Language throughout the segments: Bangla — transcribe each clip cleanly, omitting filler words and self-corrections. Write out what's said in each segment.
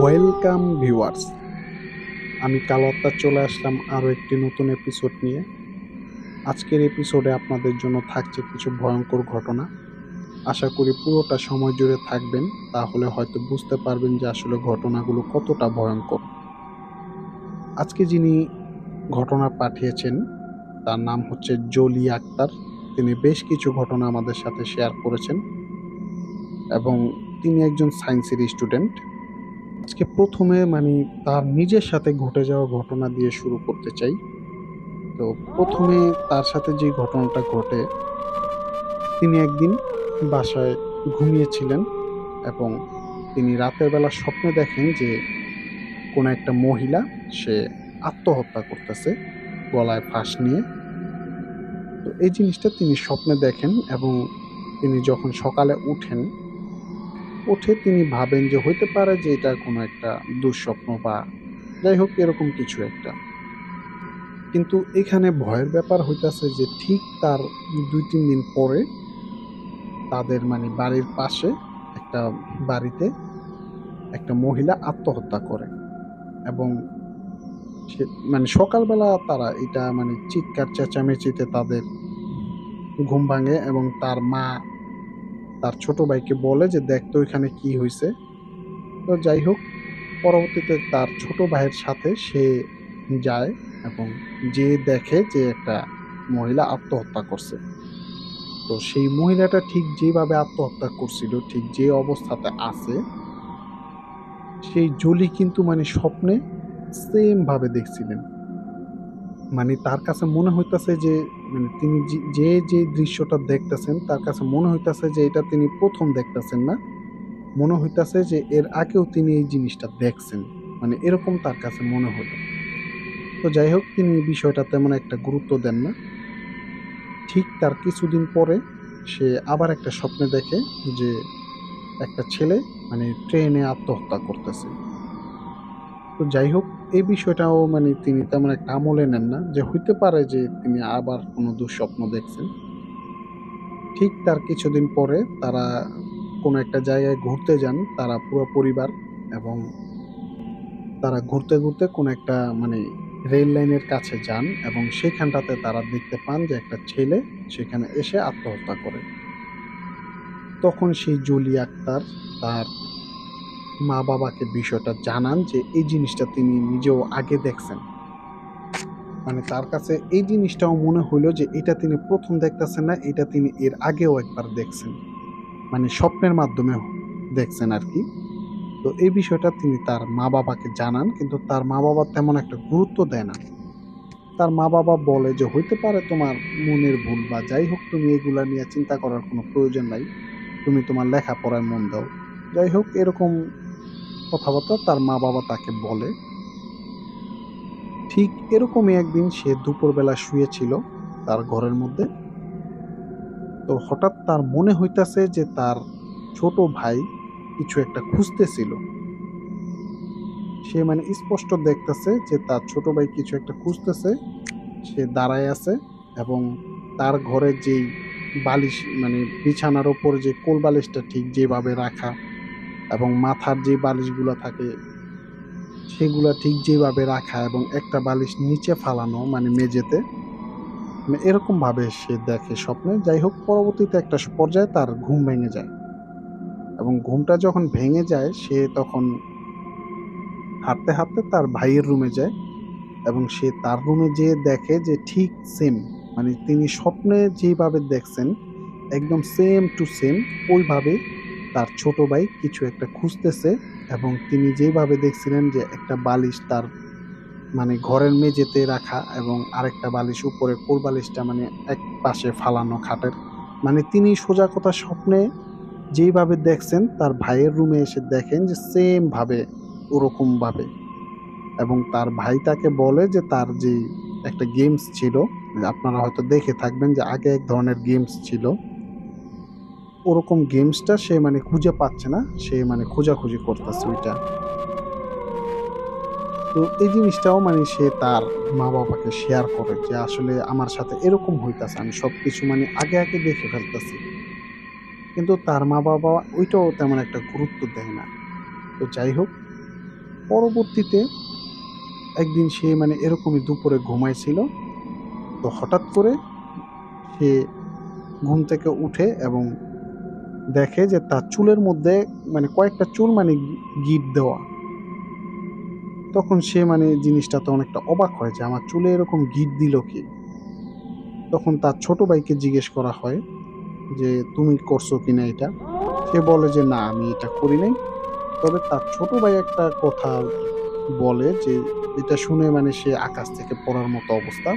ওয়েলকাম ভিউয়ার্স, আমি কালো আত্মা চলে আসলাম আরও একটি নতুন এপিসোড নিয়ে। আজকের এপিসোডে আপনাদের জন্য থাকছে কিছু ভয়ঙ্কর ঘটনা। আশা করি পুরোটা সময় জুড়ে থাকবেন, তাহলে হয়তো বুঝতে পারবেন যে আসলে ঘটনাগুলো কতটা ভয়ঙ্কর। আজকে যিনি ঘটনা পাঠিয়েছেন তার নাম হচ্ছে জলি আক্তার। তিনি বেশ কিছু ঘটনা আমাদের সাথে শেয়ার করেছেন এবং তিনি একজন সায়েন্সের স্টুডেন্ট। আজকে প্রথমে তার নিজের সাথে ঘটে যাওয়া ঘটনা দিয়ে শুরু করতে চাই। তো প্রথমে তার সাথে যে ঘটনাটা ঘটে, তিনি একদিন বাসায় ঘুমিয়েছিলেন এবং তিনি রাতের বেলা স্বপ্নে দেখেন যে কোনো একটা মহিলা সে আত্মহত্যা করতেছে গলায় ফাঁস নিয়ে। তো এই জিনিসটা তিনি স্বপ্নে দেখেন এবং তিনি যখন সকালে উঠে তিনি ভাবেন যে হইতে পারে যে এটা কোনো একটা দুঃস্বপ্ন বা যাই হোক এরকম কিছু একটা। কিন্তু এখানে ভয়ের ব্যাপার হইতাছে যে ঠিক তার ২-৩ দিন পরে তাদের বাড়ির পাশে একটা বাড়িতে একটা মহিলা আত্মহত্যা করে এবং সে সকালবেলা তারা এটা চিৎকার চেঁচামেচিতে তাদের ঘুম ভাঙে এবং তার মা তার ছোট ভাইকে বলে যে, "দেখ তো এখানে কি হইছে?" তো যাই হোক, পরবর্তীতে তার ছোট ভাইয়ের সাথে সে যায় এবং যেয়ে দেখে যে একটা মহিলা আত্মহত্যা করছে। তো সেই মহিলাটা ঠিক যেভাবে আত্মহত্যা করছিল, ঠিক যে অবস্থাতে আছে, সেই জলি কিন্তু স্বপ্নে সেম ভাবে দেখছিলেন। তার কাছে মনে হইতাছে যে তিনি যে দৃশ্যটা দেখতেছেন তার কাছে মনে হইতাছে যে এটা তিনি ১ম দেখতেছেন না। মনে হইতাছে যে এর আগেও তিনি এই জিনিসটা দেখছেন। এরকম তার কাছে মনে হলো। তো যাই হোক, তিনি বিষয়টা তেমন একটা গুরুত্ব দেন না। ঠিক তার কিছুদিন পরে সে আবার একটা স্বপ্নে দেখে যে একটা ছেলে ট্রেনে আত্মহত্যা করতেছে। তো যাই হোক, এই বিষয়টাও তিনি তেমন একটা আমলে নেন না যে হইতে পারে যে তিনি আবার কোনো দুঃস্বপ্ন দেখছেন। ঠিক তার কিছুদিন পরে তারা কোনো একটা জায়গায় ঘুরতে যান, তারা পুরো পরিবার, এবং তারা ঘুরতে কোনো একটা রেল লাইনের কাছে যান এবং সেখানটাতে তারা দেখতে পান যে একটা ছেলে সেখানে এসে আত্মহত্যা করে। তখন সেই জলি আক্তার তার মা-বাবাকে বিষয়টা জানান যে এই জিনিসটা তিনি নিজেও আগে দেখছেন। তার কাছে এই জিনিসটাও মনে হইল যে এটা তিনি ১ম দেখতেছেন না, এটা তিনি এর আগেও একবার দেখছেন। স্বপ্নের মাধ্যমে দেখছেন আরকি। তো এই বিষয়টা তিনি তার মা-বাবাকে জানান, কিন্তু তার মা-বাবা তেমন একটা গুরুত্ব দেয় না। তার মা-বাবা বলে যে, "হইতে পারে তোমার মনের ভুল বা যাই হোক, তুমি এগুলা নিয়ে চিন্তা করার কোনো প্রয়োজন নাই। তুমি তোমার লেখাপড়ায় মন দাও।" যাই হোক, এরকম কথাবার্তা তার মা-বাবা তাকে বলে। ঠিক এরকমই একদিন সে দুপুরবেলা শুয়েছিল তার ঘরের মধ্যে। তো হঠাৎ তার মনে হইতাছে যে তার ছোট ভাই কিছু একটা খুঁজতেছিল। সে স্পষ্ট দেখতেছে যে তার ছোট ভাই কিছু একটা খুঁজতেছে। সে দাঁড়ায় আছে এবং তার ঘরের যেই বালিশ বিছানার উপর যে কোল বালিশটা ঠিক যেভাবে রাখা এবং মাথার যে বালিশগুলা থাকে সেগুলা ঠিক যেভাবে রাখা এবং একটা বালিশ নিচে ফালানো মেঝেতে, এরকমভাবে সে দেখে স্বপ্নে। যাই হোক, পরবর্তীতে একটা পর্যায়ে তার ঘুম ভেঙে যায় এবং ঘুমটা যখন ভেঙে যায় সে তখন হাঁটতে তার ভাইয়ের রুমে যায় এবং সে তার রুমে যেয়ে দেখে যে ঠিক সেম তিনি স্বপ্নে যেভাবে দেখছেন একদম সেম টু সেম ওইভাবে তার ছোট ভাই কিছু একটা খুঁজতেছে এবং তিনি যেভাবে দেখছিলেন যে একটা বালিশ তার ঘরের মেঝেতে রাখা এবং আরেকটা বালিশ উপরে কোল বালিশটা এক পাশে ফালানো খাটের। তিনি সোজা কথা স্বপ্নে যেইভাবে দেখছেন তার ভাইয়ের রুমে এসে দেখেন যে সেম ভাবে ওরকম ভাবে, এবং তার ভাই তাকে বলে যে তার যে একটা গেমস ছিল, আপনারা হয়তো দেখে থাকবেন যে আগে এক ধরনের গেমস ছিল, ওরকম গেমসটা সে খুঁজে পাচ্ছে না। সে খোঁজাখুঁজি করতেছে ওইটা। তো এই জিনিসটাও মানে সে তার মা বাবাকে শেয়ার করে যে আসলে আমার সাথে এরকম হইতাছে, আমি সবকিছু মানে আগে আগে দেখে ফেলতেছি। কিন্তু তার মা বাবা ওইটাও তেমন একটা গুরুত্ব দেয় না। তো যাই হোক, পরবর্তীতে একদিন সে মানে এরকমই দুপুরে ঘুমাইছিল। তো হঠাৎ করে সে ঘুম থেকে উঠে এবং দেখে যে তার চুলের মধ্যে মানে কয়েকটা চুল মানে গিঁট দেওয়া। তখন সে মানে জিনিসটাতে অনেকটা অবাক হয় যে আমার চুলে এরকম গিঁট দিল কে? তখন তার ছোট ভাইকে জিজ্ঞেস করা হয় যে, "তুমি করছো কিনা এটা?" সে বলে যে, "না, আমি এটা করি নাই।" তবে তার ছোট ভাই একটা কথা বলে যে, এটা শুনে মানে সে আকাশ থেকে পড়ার মতো অবস্থা।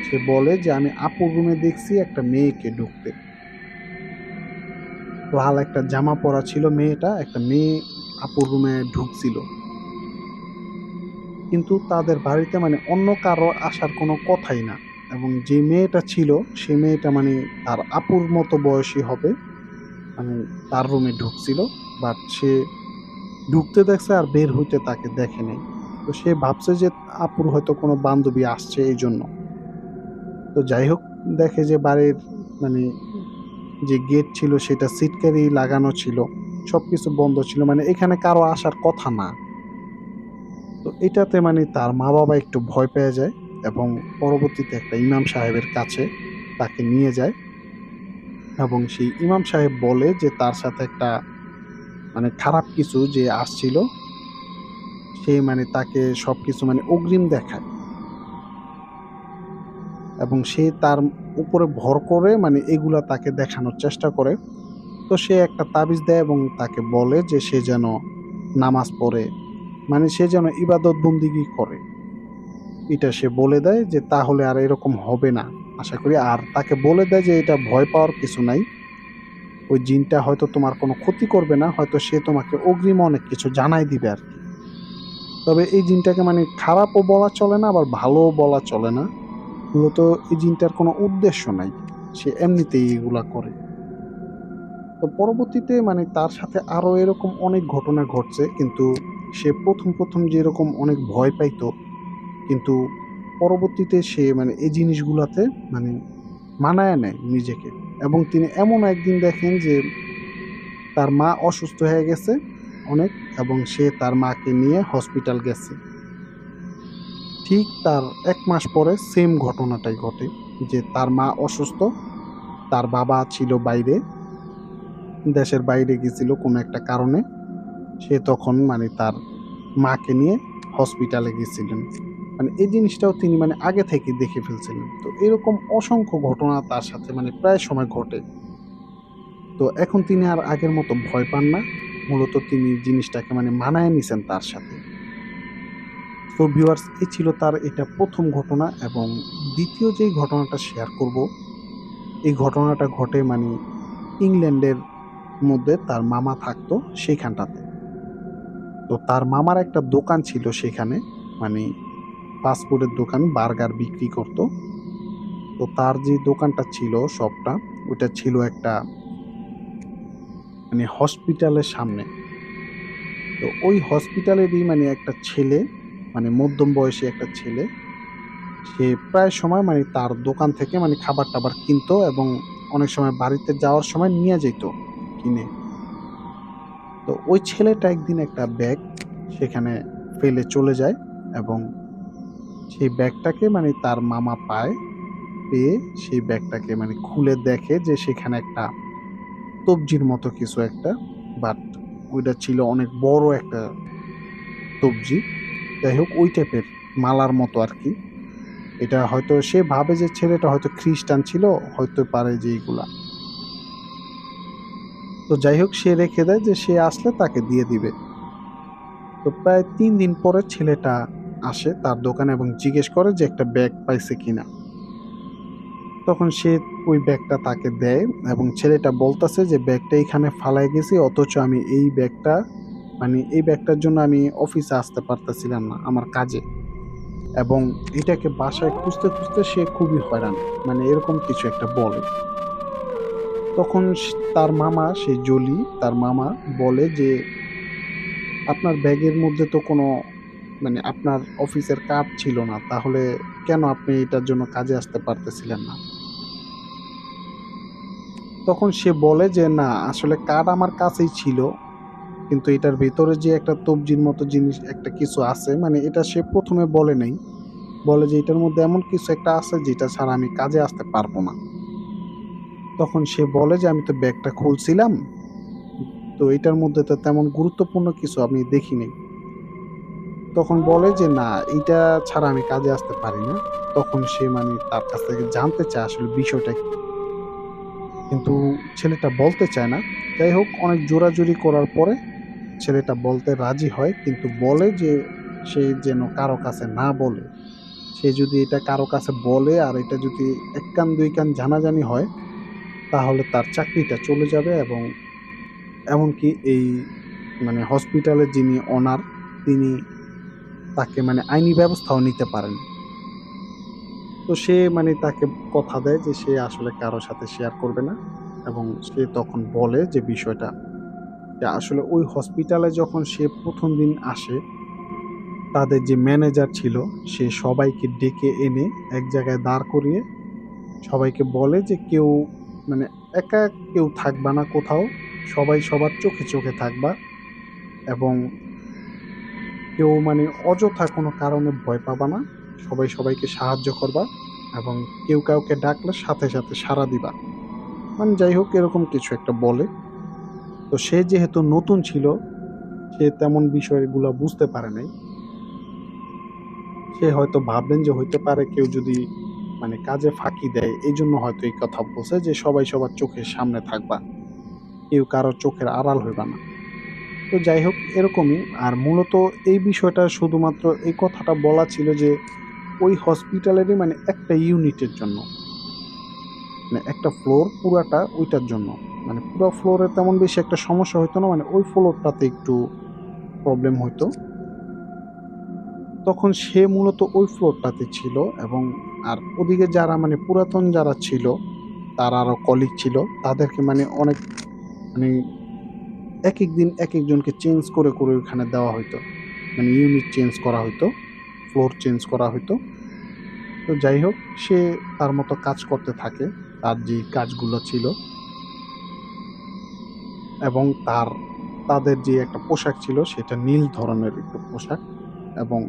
সে বলে যে, "আমি আপুর রুমে দেখছি একটা মেয়েকে ঢুকতে। লাল একটা জামা পরা ছিল মেয়েটা, একটা মেয়ে আপুর রুমে ঢুকছিল। কিন্তু তাদের বাড়িতে মানে অন্য কারো আসার কোনো কথাই না। এবং যে মেয়েটা ছিল, সে মেয়েটা মানে তার আপুর মতো বয়সী হবে। মানে তার রুমে ঢুকছিল। বাট সে ঢুকতে দেখছে আর বের হইতে তাকে দেখে নাই। তো সে ভাবছে যে আপুর হয়তো কোনো বান্ধবী আসছে এইজন্য। তো যাই হোক, দেখে যে বাড়ির মানে যে গেট ছিল সেটা সিটকারি লাগানো ছিল। সবকিছু বন্ধ ছিল। মানে এখানে কারো আসার কথা না। তো এটাতে মানে তার মা-বাবা একটু ভয় পেয়ে যায় এবং পরবর্তীতে একটা ইমাম সাহেবের কাছে তাকে নিয়ে যায় এবং সেই ইমাম সাহেব বলে যে তার সাথে একটা মানে খারাপ কিছু যে আসছিল, সে মানে তাকে সবকিছু মানে অগ্রিম দেখায় এবং সে তার উপরে ভর করে মানে এগুলা তাকে দেখানোর চেষ্টা করে। তো সে একটা তাবিজ দেয় এবং তাকে বলে যে সে যেন নামাজ পড়ে, মানে সে যেন ইবাদত বন্দিগি করে। এটা সে বলে দেয় যে তাহলে আর এরকম হবে না আশা করি। আর তাকে বলে দেয় যে এটা ভয় পাওয়ার কিছু নাই। ওই জিনটা হয়তো তোমার কোনো ক্ষতি করবে না। হয়তো সে তোমাকে অগ্রিম অনেক কিছু জানায় দিবে আরকি। তবে এই জিনটাকে মানে খারাপও বলা চলে না, আবার ভালোও বলা চলে না। মূলত এই জিনটার কোনো উদ্দেশ্য নাই। সে এমনিতেই এগুলা করে। তো পরবর্তীতে মানে তার সাথে আরো এরকম অনেক ঘটনা ঘটছে। কিন্তু সে ১ম যেরকম অনেক ভয় পাইতো, কিন্তু পরবর্তীতে সে মানে এই জিনিসগুলাতে মানে মানায় নেয় নিজেকে। এবং তিনি এমন একদিন দেখেন যে তার মা অসুস্থ হয়ে গেছে অনেক এবং সে তার মাকে নিয়ে হসপিটাল গেছে। ঠিক তার ১ মাস পরে সেম ঘটনাটাই ঘটে যে তার মা অসুস্থ, তার বাবা ছিল বাইরে, দেশের বাইরে গেছিল কোনো একটা কারণে। সে তখন মানে তার মাকে নিয়ে হসপিটালে গেছিলেন। মানে এই জিনিসটাও তিনি মানে আগে থেকেই দেখে ফেলছিলেন। তো এরকম অসংখ্য ঘটনা তার সাথে মানে প্রায় সময় ঘটে। তো এখন তিনি আর আগের মতো ভয় পান না। মূলত তিনি জিনিসটাকে মানে মানায় নিছেন তার সাথে। তো ভিউয়ার্স, এই ছিল তার এটা ১ম ঘটনা এবং ২য় যেই ঘটনাটা শেয়ার করব, এই ঘটনাটা ঘটে মানে ইংল্যান্ডের মধ্যে তার মামা থাকতো সেইখানটাতে। তো তার মামার একটা দোকান ছিল সেখানে, মানে ফাস্ট ফুডের দোকান, বার্গার বিক্রি করত। তো তার যে দোকানটা ছিল, শপটা, ওইটা ছিল একটা মানে হসপিটালের সামনে। তো ওই হসপিটালেরই মানে একটা ছেলে, মানে মধ্যম বয়সী একটা ছেলে, সে প্রায় সময় মানে তার দোকান থেকে মানে খাবার-টাবার কিনতো এবং অনেক সময় বাড়িতে যাওয়ার সময় নিয়ে যাইত কিনে। তো ওই ছেলেটা একদিন একটা ব্যাগ সেখানে ফেলে চলে যায় এবং সেই ব্যাগটাকে মানে তার মামা পায়। পেয়ে সেই ব্যাগটাকে মানে খুলে দেখে যে সেখানে একটা কব্জির মতো কিছু একটা, বাট ওইটা ছিল অনেক বড় একটা কব্জি। যাই হোক, ওই টাইপের মালার মতো আরকি। এটা হয়তো সে ভাবে যে ছেলেটা হয়তো খ্রিস্টান ছিল, হইতে পারে যে এইগুলা। তো যাই হোক, সে রেখে দেয় যে সে আসলে তাকে দিয়ে দিবে। তো প্রায় ৩ দিন পরে ছেলেটা আসে তার দোকানে এবং জিজ্ঞেস করে যে একটা ব্যাগ পাইছে কিনা? তখন সে ওই ব্যাগটা তাকে দেয় এবং ছেলেটা বলতেছে যে ব্যাগটা এখানে ফালায় গেছি, অথচ আমি এই ব্যাগটা মানে এই ব্যাগটার জন্য আমি অফিসে আসতে পারতেছিলাম না আমার কাজে, এবং এটাকে বাসায় খুঁজতে খুঁজতে সে খুবই হয়রান, মানে এরকম কিছু একটা বলে। তখন তার মামা, সেই জলি, তার মামা বলে যে আপনার ব্যাগের মধ্যে তো কোনো মানে আপনার অফিসের কার্ড ছিল না, তাহলে কেন আপনি এটার জন্য কাজে আসতে পারতেছিলেন না? তখন সে বলে যে, "না, আসলে কার্ড আমার কাছেই ছিল। কিন্তু এটার ভেতরে যে একটা তবজির মতো জিনিস একটা কিছু আছে, মানে এটা সে ১ম এ বলে নাই। বলে যে, "এটার মধ্যে এমন কিছু একটা আছে যেটা ছাড়া আমি কাজে আসতে পারব না।" তখন সে বলে যে, "আমি তো ব্যাগটা খুলছিলাম। তো এটার মধ্যে তো তেমন গুরুত্বপূর্ণ কিছু আমি দেখি নাই।" তখন বলে যে, "না, এইটা ছাড়া আমি কাজে আসতে পারি না।" তখন সে মানে তার কাছ থেকে জানতে চায় আসলে বিষয়টা কি? কিন্তু ছেলেটা বলতে চায় না। যাই হোক, অনেক জোরাজুরি করার পরে ছেলেটা বলতে রাজি হয়, কিন্তু বলে যে সে যেন কারো কাছে না বলে। সে যদি এটা কারো কাছে বলে আর এটা যদি ১ কান ২ কান জানাজানি হয়, তাহলে তার চাকরিটা চলে যাবে এবং এমনকি এই মানে হসপিটালের যিনি ওনার, তিনি তাকে মানে আইনি ব্যবস্থাও নিতে পারেন। তো সে মানে তাকে কথা দেয় যে সে আসলে কারো সাথে শেয়ার করবে না এবং সে তখন বলে যে বিষয়টা, যে আসলে ওই হসপিটালে যখন সে ১ম দিন আসে, তাদের যে ম্যানেজার ছিল সে সবাইকে ডেকে এনে এক জায়গায় দাঁড় করিয়ে সবাইকে বলে যে কেউ মানে একা কেউ থাকবা না কোথাও। সবাই সবার চোখে, চোখে থাকবা এবং কেউ মানে অযথা কোনো কারণে ভয় পাবা না। সবাই সবাইকে সাহায্য করবা এবং কেউ কাউকে ডাকলে সাথে, সাথে সাড়া দিবা। মানে যাই হোক, এরকম কিছু একটা বলে। তো সে যেহেতু নতুন ছিল, সে তেমন বিষয়গুলা বুঝতে পারে নাই। সে হয়তো ভাবলেন যে হইতে পারে কেউ যদি মানে কাজে ফাঁকি দেয়, এইজন্য হয়তো এই কথা বলছে যে সবাই সবার চোখের সামনে থাকবা। কেউ কারো চোখের আড়াল হইবা না। তো যাই হোক, এরকমই। আর মূলত এই বিষয়টা শুধুমাত্র এই কথাটা বলা ছিল যে ওই হসপিটালেরই মানে একটা ইউনিটের জন্য। মানে একটা ফ্লোর পুরাটা ওইটার জন্য। মানে পুরা ফ্লোরে তেমন বেশি একটা সমস্যা হইতো না। মানে ওই ফ্লোরটাতে একটু প্রবলেম হইতো। তখন সে মূলত ওই ফ্লোরটাতে ছিল এবং আর ওদিকে যারা মানে পুরাতন যারা ছিল, তার আরো কলিগ ছিল, তাদেরকে মানে অনেক মানে একেক দিন একেকজনকে চেঞ্জ করে, করে ওইখানে দেওয়া হইতো। মানে ইউনিট চেঞ্জ করা হইতো, ফ্লোর চেঞ্জ করা হইতো। তো যাই হোক, সে তার মতো কাজ করতে থাকে। তার যেই কাজগুলো ছিল এবং তাদের যে একটা পোশাক ছিল সেটা নীল ধরনের একটু পোশাক এবং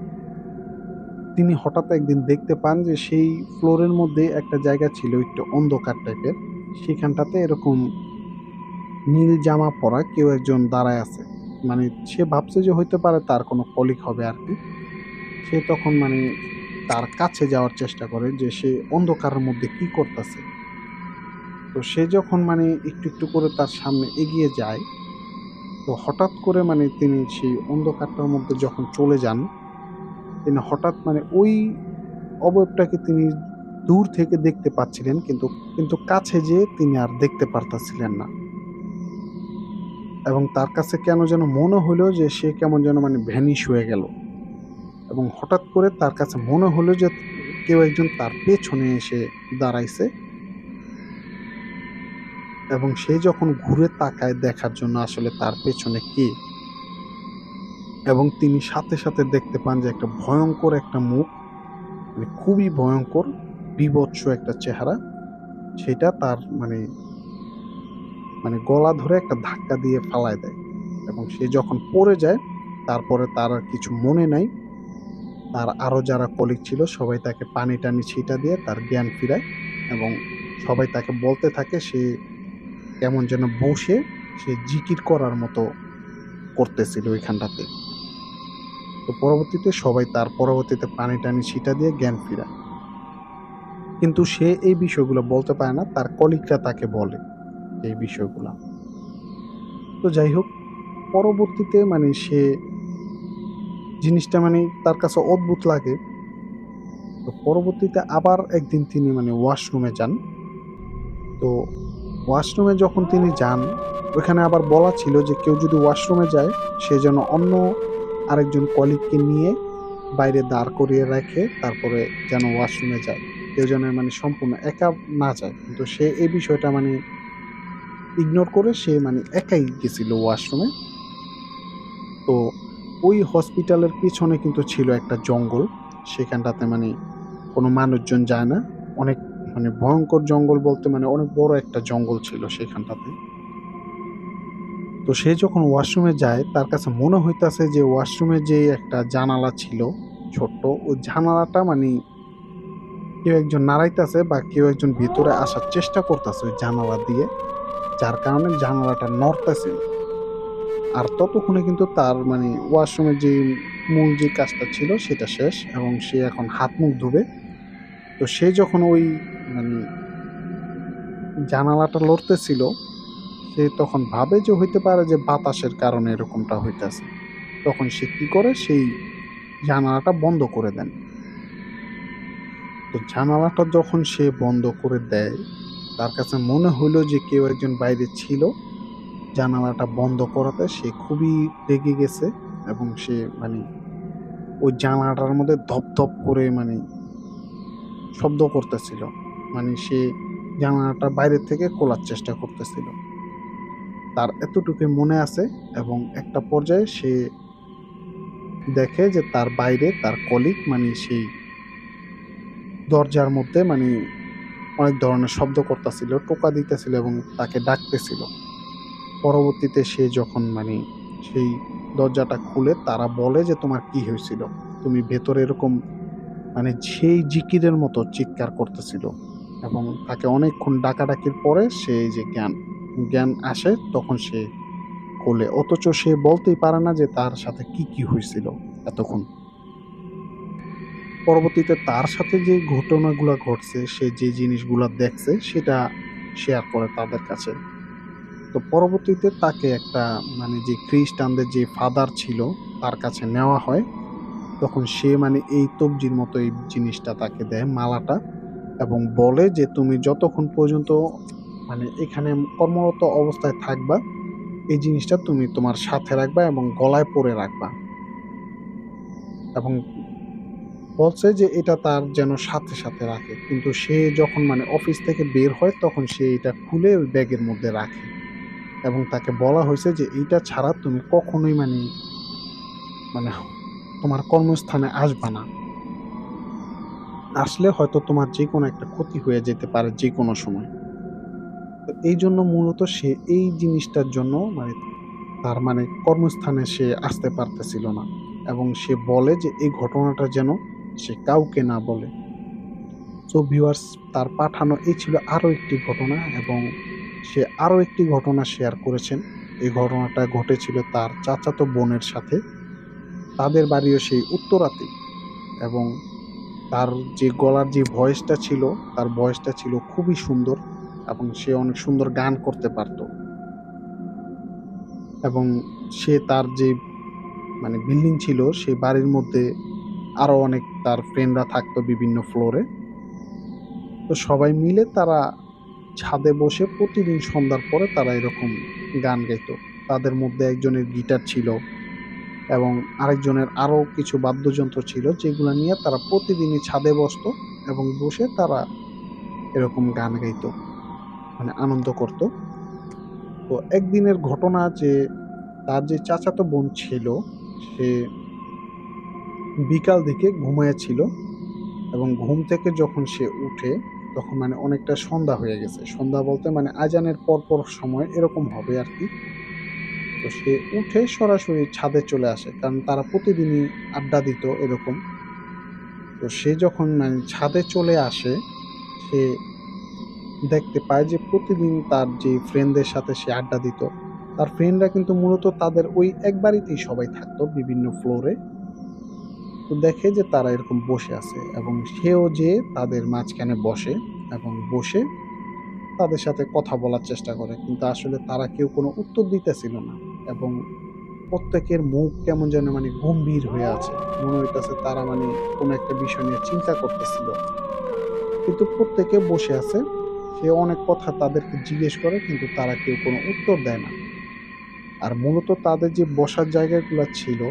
তিনি হঠাৎ একদিন দেখতে পান যে সেই ফ্লোরের মধ্যে একটা জায়গা ছিল একটু অন্ধকার টাইপের। সেখানটাতে এরকম নীল জামা পরা কেউ একজন দাঁড়ায় আছে। মানে সে ভাবছে যে হইতে পারে তার কোনো কলিগ হবে আরকি। সে তখন মানে তার কাছে যাওয়ার চেষ্টা করে যে সে অন্ধকারের মধ্যে কি করতেছে। তো সে যখন মানে একটু, একটু করে তার সামনে এগিয়ে যায়, তো হঠাৎ করে মানে তিনি সেই অন্ধকারটার মধ্যে যখন চলে যান, তিনি হঠাৎ মানে ওই অবয়বটাকে তিনি দূর থেকে দেখতে পাচ্ছিলেন, কিন্তু কাছে যেয়ে তিনি আর দেখতে পারতেছিলেন না। এবং তার কাছে কেন যেন মনে হইলো যে সে কেমন যেন মানে ভ্যানিশ হয়ে গেল। এবং হঠাৎ করে তার কাছে মনে হলো যে কেউ একজন তার পেছনে এসে দাঁড়াইছে এবং সে যখন ঘুরে তাকায় দেখার জন্য আসলে তার পেছনে কে, এবং তিনি সাথে, সাথে দেখতে পান যে একটা ভয়ংকর একটা মুখ, মানে খুবই ভয়ংকর, বীভৎস একটা চেহারা। সেটা তার মানে গলা ধরে একটা ধাক্কা দিয়ে ফালায় দেয় এবং সে যখন পড়ে যায়, তারপরে তার আর কিছু মনে নাই। তার আরো যারা কলিগ ছিল সবাই তাকে পানি-টানি ছিটা দিয়ে তার জ্ঞান ফিরায় এবং সবাই তাকে বলতে থাকে সে কেমন যেন বসে সে জিকির করার মতো করতেছিল ওইখানটাতে। তো পরবর্তীতে সবাই তার পরবর্তীতে পানি-টানি ছিটা দিয়ে জ্ঞান ফিরায়। কিন্তু সে এই বিষয়গুলো বলতে পারে না। তার কলিগরা তাকে বলে এই বিষয়গুলা। তো যাই হোক, পরবর্তীতে মানে সে জিনিসটা মানে তার কাছে অদ্ভুত লাগে। তো পরবর্তীতে আবার একদিন তিনি মানে ওয়াশরুমে যান। তো ওয়াশরুমে যখন তিনি যান, ওইখানে আবার বলা ছিল যে কেউ যদি ওয়াশরুমে যায়, সে যেন অন্য আরেকজন কলিগকে নিয়ে বাইরে দাঁড় করিয়ে রেখে তারপরে যেন ওয়াশরুমে যায়। কেউ যেন মানে সম্পূর্ণ একা না যায়। কিন্তু সে এই বিষয়টা মানে ইগনোর করে সে মানে একাই গেছিল ওয়াশরুমে। তো ওই হসপিটালের পিছনে কিন্তু ছিল একটা জঙ্গল। সেখানটাতে মানে কোনো মানুষজন যায় না। অনেক মানে ভয়ঙ্কর জঙ্গল বলতে মানে অনেক বড় একটা জঙ্গল ছিল সেখানটাতে। তো সে যখন ওয়াশরুমে যায় তার কাছে মনে হইতাছে যে ওয়াশরুমে যে একটা জানালা ছিল ছোট্ট, ওই জানালাটা মানে কেউ একজন নাড়াইতাছে বা কেউ একজন ভিতরে আসার চেষ্টা করতেছে ওই জানালা দিয়ে, যার কারণে জানালাটা নড়তেছিল। আর ততক্ষণে কিন্তু তার মানে ওয়াশরুমের যে মূল যে কাজটা ছিল সেটা শেষ এবং সে এখন হাত মুখ ধুবে। তো সে যখন ওই মানে জানালাটা লড়তেছিল, সে তখন ভাবে যে হইতে পারে যে বাতাসের কারণে এরকমটা হইতাছে। তখন সে কি করে সেই জানালাটা বন্ধ করে দেন। তো জানালাটা যখন সে বন্ধ করে দেয়, তার কাছে মনে হইল যে কেউ একজন বাইরে ছিল। জানালাটা বন্ধ করাতে সে খুবই রেগে গেছে এবং সে মানে ওই জানালাটার মধ্যে ধপ করে মানে শব্দ করতেছিল। মানে সে জানালাটা বাইরে থেকে খোলার চেষ্টা করতেছিল। তার এতটুকুই মনে আছে এবং একটা পর্যায়ে সে দেখে যে তার বাইরে তার কলিগ মানে সেই দরজার মধ্যে মানে অনেক ধরনের শব্দ করতেছিল, টোকা দিতেছিল এবং তাকে ডাকতেছিল। পরবর্তীতে সে যখন মানে সেই দরজাটা খুলে তারা বলে যে, "তোমার কি হয়েছিল? তুমি ভেতরে এরকম" মানে সেই জিকিরের মতো চিৎকার করতেছিল এবং তাকে অনেকক্ষণ ডাকাডাকির পরে সে যে জ্ঞান আসে তখন সে খোলে। অথচ সে বলতেই পারে না যে তার সাথে কি হয়েছিল এতক্ষণ। পরবর্তীতে তার সাথে যে ঘটনাগুলা ঘটছে, সে যে জিনিসগুলা দেখছে সেটা শেয়ার করে তাদের কাছে। তো পরবর্তীতে তাকে একটা মানে যে খ্রিস্টানদের যে ফাদার ছিল তার কাছে নেওয়া হয়। তখন সে মানে এই তবজির মতো এই জিনিসটা তাকে দেয়, মালাটা, এবং বলে যে তুমি যতক্ষণ পর্যন্ত মানে এখানে কর্মরত অবস্থায় থাকবা, এই জিনিসটা তুমি তোমার সাথে রাখবা এবং গলায় পরে রাখবা। এবং বলছে যে এটা তার যেন সাথে রাখে। কিন্তু সে যখন মানে অফিস থেকে বের হয় তখন সে এটা খুলে ওই ব্যাগের মধ্যে রাখে এবং তাকে বলা হয়েছে যে এইটা ছাড়া তুমি কখনোই মানে মানে তোমার কর্মস্থানে আসবা না। আসলে হয়তো তোমার যেকোনো একটা ক্ষতি হয়ে যেতে পারে যেকোনো সময়। তো এইজন্য মূলত সে এই জিনিসটার জন্য মানে তার মানে কর্মস্থানে সে আসতে পারতেছিল না এবং সে বলে যে এই ঘটনাটা যেন সে কাউকে না বলে। সো ভিউয়ার্স, তার পাঠানো এই ছিল আরো একটি ঘটনা এবং সে আরো একটি ঘটনা শেয়ার করেছেন। এই ঘটনাটা ঘটেছিল তার চাচাতো বোনের সাথে। তাদের বাড়িও সেই উত্তরাতেই এবং তার যে গলার যে ভয়েসটা ছিল, তার ভয়েসটা ছিল খুবই সুন্দর এবং সে অনেক সুন্দর গান করতে পারত। এবং সে তার যে মানে বিল্ডিং ছিল সেই বাড়ির মধ্যে আরো অনেক তার ফ্রেন্ডরা থাকতো বিভিন্ন ফ্লোরে। তো সবাই মিলে তারা ছাদে বসে প্রতিদিন সন্ধ্যার পরে তারা এরকম গান গাইতো। তাদের মধ্যে একজনের গিটার ছিল এবং আরেকজনের আরো কিছু বাদ্যযন্ত্র ছিল যেগুলা নিয়ে তারা প্রতিদিনই ছাদে বসতো এবং বসে তারা এরকম গান গাইতো, মানে আনন্দ করত। তো একদিনের ঘটনা যে তার যে চাচাতো বোন ছিল সে বিকাল দিকে ঘুমাইয়াছিল এবং ঘুম থেকে যখন সে উঠে তখন মানে অনেকটা সন্ধ্যা হয়ে গেছে। সন্ধ্যা বলতে মানে আজানের পর সময় এরকম হবে আরকি। তো সে উঠে সরাসরি ছাদে চলে আসে। কারণ তারা প্রতিদিনই আড্ডা দিত এরকম। তো সে যখন মানে ছাদে চলে আসে, সে দেখতে পায় যে প্রতিদিন তার যে ফ্রেন্ডদের সাথে সে আড্ডা দিত, তার ফ্রেন্ডরা কিন্তু মূলত তাদের ওই এক বাড়িতেই সবাই থাকতো বিভিন্ন ফ্লোরে। তো দেখে যে তারা এরকম বসে আছে এবং সেও যেয়ে তাদের মাঝখানে বসে এবং বসে তাদের সাথে কথা বলার চেষ্টা করে। কিন্তু আসলে তারা কেউ কোনো উত্তর দিতেছিল না এবং প্রত্যেকের মুখ কেমন যেন মানে গম্ভীর হয়ে আছে। মনে হইতেছে তারা মানে কোনো একটা বিষয় নিয়ে চিন্তা করতেছিল। কিন্তু প্রত্যেকে বসে আছে। সে অনেক কথা তাদেরকে জিজ্ঞেস করে কিন্তু তারা কেউ কোনো উত্তর দেয় না। আর মূলত তাদের যে বসার জায়গাগুলা ছিল,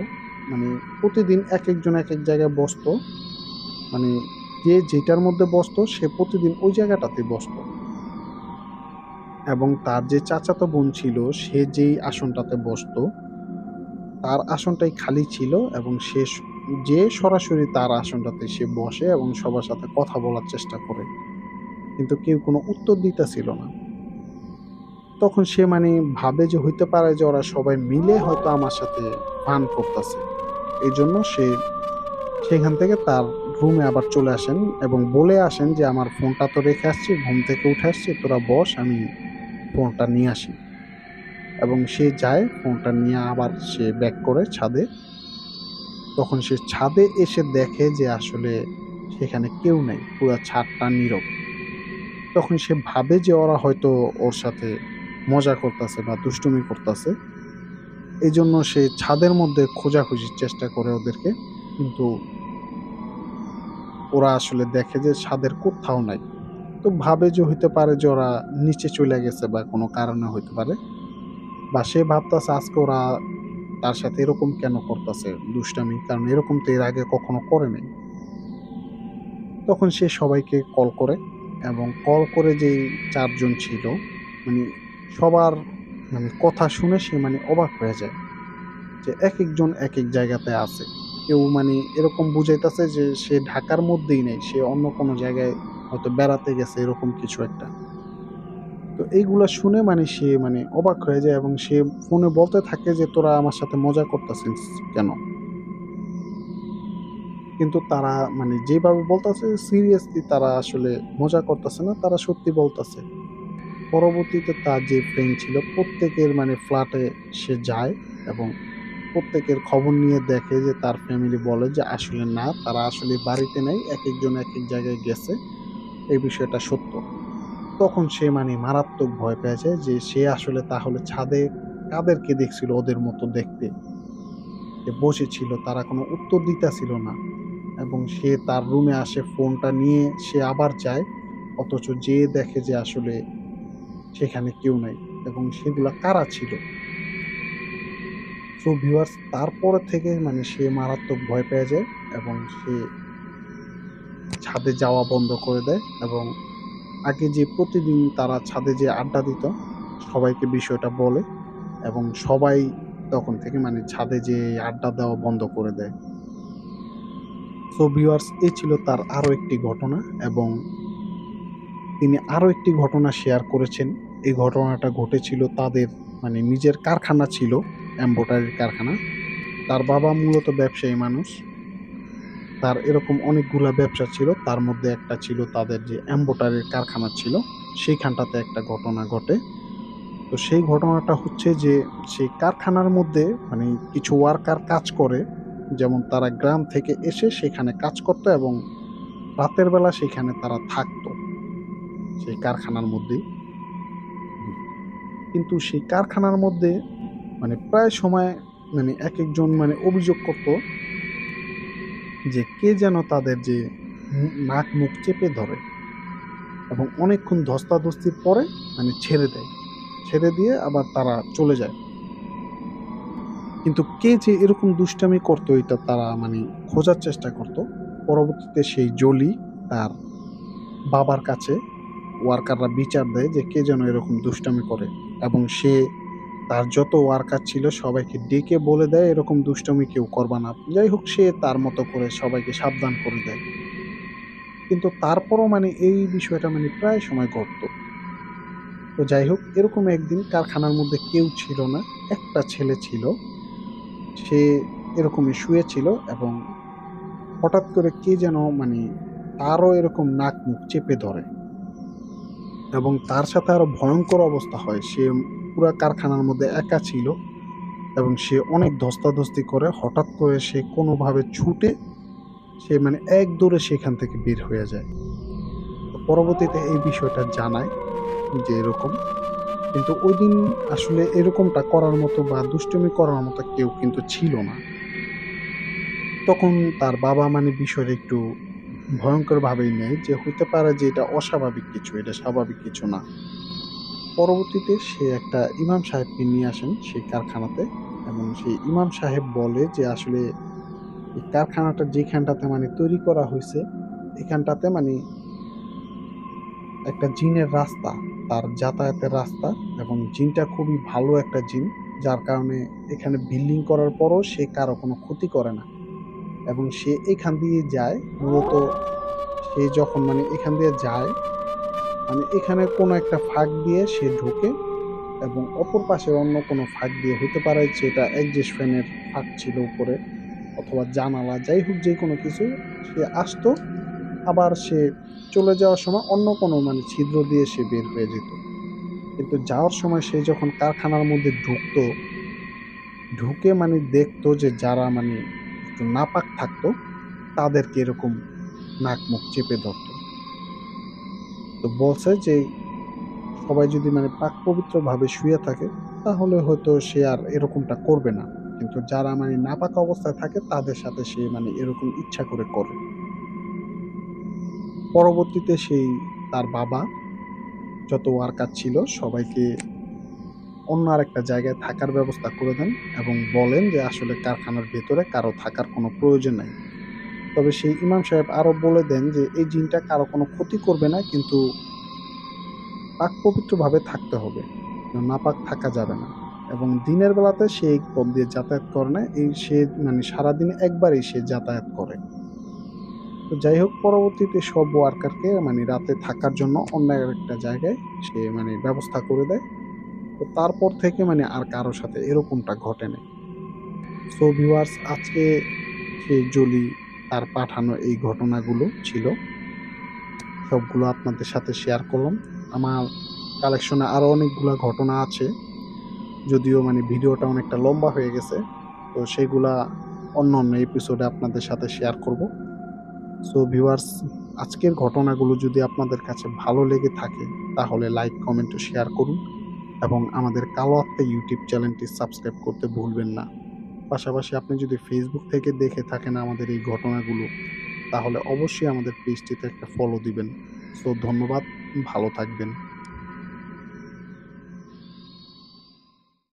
মানে প্রতিদিন একেকজন একেক জায়গায় বসতো। মানে যে যেটার মধ্যে বসতো সে প্রতিদিন ওই জায়গাটাতেই বসতো। এবং তার যে চাচাতো বোন ছিল সে যেই আসনটাতে বসতো তার আসনটাই খালি ছিল এবং যে সরাসরি তার আসনটাতে সে বসে এবং সবার সাথে কথা বলার চেষ্টা করে। কিন্তু কেউ কোনো উত্তর দিতেছিল না। তখন সে ভাবে যে হইতে পারে যে ওরা সবাই মিলে হয়তো আমার সাথে ফান করতেছে। এইজন্য সে সেখান থেকে তার রুমে আবার চলে আসেন এবং বলে আসেন যে, "আমার ফোনটা তো রেখে আসছি, ঘুম থেকে উঠে আসছি, তোরা বস, আমি ফোনটা নিয়ে আসি।" এবং সে যায়, ফোনটা নিয়ে আবার সে ব্যাক করে ছাদে। তখন সে ছাদে এসে দেখে যে আসলে সেখানে কেউ নেই। পুরা ছাদটা নীরব। তখন সে ভাবে যে ওরা হয়তো ওর সাথে মজা করতাছে বা দুষ্টুমি করতাছে। এজন্য সে ছাদের মধ্যে খোঁজাখুঁজির চেষ্টা করে ওদেরকে। কিন্তু ওরা আসলে দেখে যে ছাদের কোত্থাও নাই। তো ভাবে যে হইতে পারে যে ওরা নিচে চইলা গেছে বা কোনো কারণে হইতে পারে। বা সে ভাবতাছে আজকে ওরা তার সাথে এরকম কেন করতাছে দুষ্টামি? কারণ এরকম তো এর আগে কখনো করে নাই। তখন সে সবাইকে কল করে এবং কল করে যেই ৪ জন ছিল মানে সবার কথা শুনে সে অবাক হয়ে যায় যে একেকজন একেক জায়গাতে আছে। কেউ এরকম বুঝাইতেছে যে সে ঢাকার মধ্যেই নেই। সে অন্য কোনো জায়গায় হয়তো বেড়াতে গেছে এরকম কিছু একটা। তো এইগুলা শুনে সে অবাক হয়ে যায় এবং সে ফোনে বলতে থাকে যে, "তোরা আমার সাথে মজা করতেছিস কেন?" কিন্তু তারা যেভাবে বলতেছে সিরিয়াসলি তারা আসলে মজা করতেছে না, তারা সত্যি বলতেছে। পরবর্তীতে তার যে ফ্রেন্ড ছিল প্রত্যেকের ফ্ল্যাটে সে যায় এবং প্রত্যেকের খবর নিয়ে দেখে যে তার ফ্যামিলি বলে যে আসলে না, তারা আসলে বাড়িতে নেই। একেকজন একেক জায়গায় গেছে। এই বিষয়টা সত্য। তখন সে মারাত্মক ভয় পেয়ে যায় যে সে আসলে তাহলে ছাদে কাদেরকে দেখছিল ওদের মতো দেখতে? যে বসেছিল তারা কোনো উত্তর দিতেছিল না এবং সে তার রুমে আসে ফোনটা নিয়ে সে আবার যায়। অথচ যেয়ে দেখে যে আসলে সেখানে কেউ নাই এবং সেগুলা কারা ছিল? সো ভিউয়ার্স তারপর থেকে সে মারাত্মক ভয় পেয়ে যায় এবং সে ছাদে যাওয়া বন্ধ করে দেয় এবং আগে যে প্রতিদিন তারা ছাদে যেয়ে আড্ডা দিত, সবাইকে বিষয়টা বলে এবং সবাই তখন থেকে ছাদে যেয়ে আড্ডা দেওয়া বন্ধ করে দেয়। সো ভিউয়ার্স এই ছিল তার আরো একটি ঘটনা এবং তিনি আরো একটি ঘটনা শেয়ার করেছেন। এই ঘটনাটা ঘটেছিল তাদের নিজের কারখানা ছিল, এমব্রয়ডারির কারখানা। তার বাবা মূলত ব্যবসায়ী মানুষ। তার এরকম অনেকগুলা ব্যবসা ছিল। তার মধ্যে একটা ছিল তাদের যে এমব্রয়ডারির কারখানা ছিল, সেইখানটাতে একটা ঘটনা ঘটে। তো সেই ঘটনাটা হচ্ছে যে সেই কারখানার মধ্যে কিছু ওয়ার্কার কাজ করে। যেমন তারা গ্রাম থেকে এসে সেখানে কাজ করত এবং রাতের বেলা সেখানে তারা থাকতো, সেই কারখানার মধ্যেই। হুম। কিন্তু সেই কারখানার মধ্যে প্রায় সময় একেকজন অভিযোগ করত যে কে যেন তাদের যে নাক মুখ চেপে ধরে এবং অনেকক্ষণ ধস্তাধস্তির পরে ছেড়ে দেয়। ছেড়ে দিয়ে আবার তারা চলে যায়। কিন্তু কে যে এরকম দুষ্টামি করতো এটা তারা খোঁজার চেষ্টা করত। পরবর্তীতে সেই জলি তার বাবার কাছে ওয়ার্কাররা বিচার দেয় যে কে যেন এরকম দুষ্টামি করে এবং সে তার যত ওয়ার্কার ছিল সবাইকে ডেকে বলে দেয় এরকম দুষ্টামি কেউ করবা না। যাই হোক সে তার মতো করে সবাইকে সাবধান করে দেয়। কিন্তু তারপরও এই বিষয়টা প্রায় সময় ঘটতো। তো যাই হোক এরকম একদিন কারখানার মধ্যে কেউ ছিল না। একটা ছেলে ছিল। সে এরকমই শুয়েছিল এবং হঠাৎ করে কে যেন তারও এরকম নাক মুখ চেপে ধরে এবং তার সাথে আরো ভয়ংকর অবস্থা হয়। সে পুরা কারখানার মধ্যে একা ছিল এবং সে অনেক ধস্তাধস্তি করে হঠাৎ করে সে কোনোভাবে ছুটে সে এক দৌড়ে সেখান থেকে বের হয়ে যায়। তো পরবর্তীতে এই বিষয়টা জানায় যে এরকম। কিন্তু ঐদিন আসলে এরকমটা করার মতো বা দুষ্টুমি করার মতো কেউ কিন্তু ছিল না। তখন তার বাবা বিষয়টা একটু ভয়ংকরভাবেই নেয় যে হইতে পারে যে এটা অস্বাভাবিক কিছু, এটা স্বাভাবিক কিছু না। পরবর্তীতে সে একটা ইমাম সাহেবকে নিয়ে আসেন সেই কারখানাতে এবং সেই ইমাম সাহেব বলে যে আসলে এই কারখানাটা যেখানটাতে তৈরি করা হইছে, এখানটাতে একটা জিনের রাস্তা, তার যাতায়াতের রাস্তা এবং জিনটা খুবই ভালো একটা জিন, যার কারণে এখানে বিল্ডিং করার পরও সে কারো কোনো ক্ষতি করে না এবং সে এখান দিয়ে যায় মূলত। সে যখন মানে এখান দিয়ে যায় মানে এখানে কোনো একটা ফাঁক দিয়ে সে ঢোকে এবং অপর পাশে অন্য কোনো ফাঁক দিয়ে হতে পারে যেটা এক্সস্ট ফ্যানের ফাঁক ছিল উপরে অথবা জানালা, যাই হোক যে কোনো কিছু সে আসতো, আবার সে চলে যাওয়ার সময় অন্য কোনো মানে ছিদ্র দিয়ে সে বের হয়ে যেত। কিন্তু যাওয়ার সময় সে যখন কারখানার মধ্যে ঢুকতো, ঢুকে মানে দেখতো যে যারা মানে একটু নাপাক থাকতো তাদেরকে এরকম নাক মুখ চেপে ধরতো। তো বলছে যে সবাই যদি মানে পাক পবিত্রভাবে শুয়ে থাকে তাহলে হয়তো সে আর এরকমটা করবে না। কিন্তু যারা মানে নাপাক অবস্থায় থাকে তাদের সাথে সে মানে এরকম ইচ্ছা করে করে। পরবর্তীতে সেই তার বাবা যত ওয়ার্কার ছিল সবাইকে অন্য আরেকটা জায়গায় থাকার ব্যবস্থা করে দেন এবং বলেন যে আসলে কারখানার ভেতরে কারো থাকার কোনো প্রয়োজন নাই। তবে সেই ইমাম সাহেব আরো বলে দেন যে এই জিনটা কারো কোনো ক্ষতি করবে না, কিন্তু পাক পবিত্রভাবে থাকতে হবে। নাপাক থাকা যাবে না। এবং দিনের বেলাতে সে এই পথ দিয়ে যাতায়াত করে না। সে মানে সারাদিনে একবারই সে যাতায়াত করে। তো যাই হোক পরবর্তীতে সব ওয়ার্কারকে মানে রাতে থাকার জন্য অন্য আরেকটা জায়গায় সে মানে ব্যবস্থা করে দেয়। তো তারপর থেকে মানে আর কারো সাথে এরকমটা ঘটে নাই। সো ভিউয়ার্স, আজকে সেই জলি তার পাঠানো এই ঘটনাগুলো ছিল। সবগুলো আপনাদের সাথে শেয়ার করলাম। আমার কালেকশনে আরো অনেকগুলা ঘটনা আছে। যদিও মানে ভিডিওটা অনেকটা লম্বা হয়ে গেছে। তো সেগুলা অন্য এপিসোডে আপনাদের সাথে শেয়ার করব। সো ভিউয়ার্স, আজকের ঘটনাগুলো যদি আপনাদের কাছে ভালো লেগে থাকে তাহলে লাইক, কমেন্ট ও শেয়ার করুন এবং আমাদের কালো আত্মা ইউটিউব চ্যানেলটি সাবস্ক্রাইব করতে ভুলবেন না। পাশাপাশি আপনি যদি ফেসবুক থেকে দেখে থাকেন আমাদের এই ঘটনাগুলো তাহলে অবশ্যই আমাদের পেজটিতে একটা ফলো দিবেন। সো ধন্যবাদ, ভালো থাকবেন।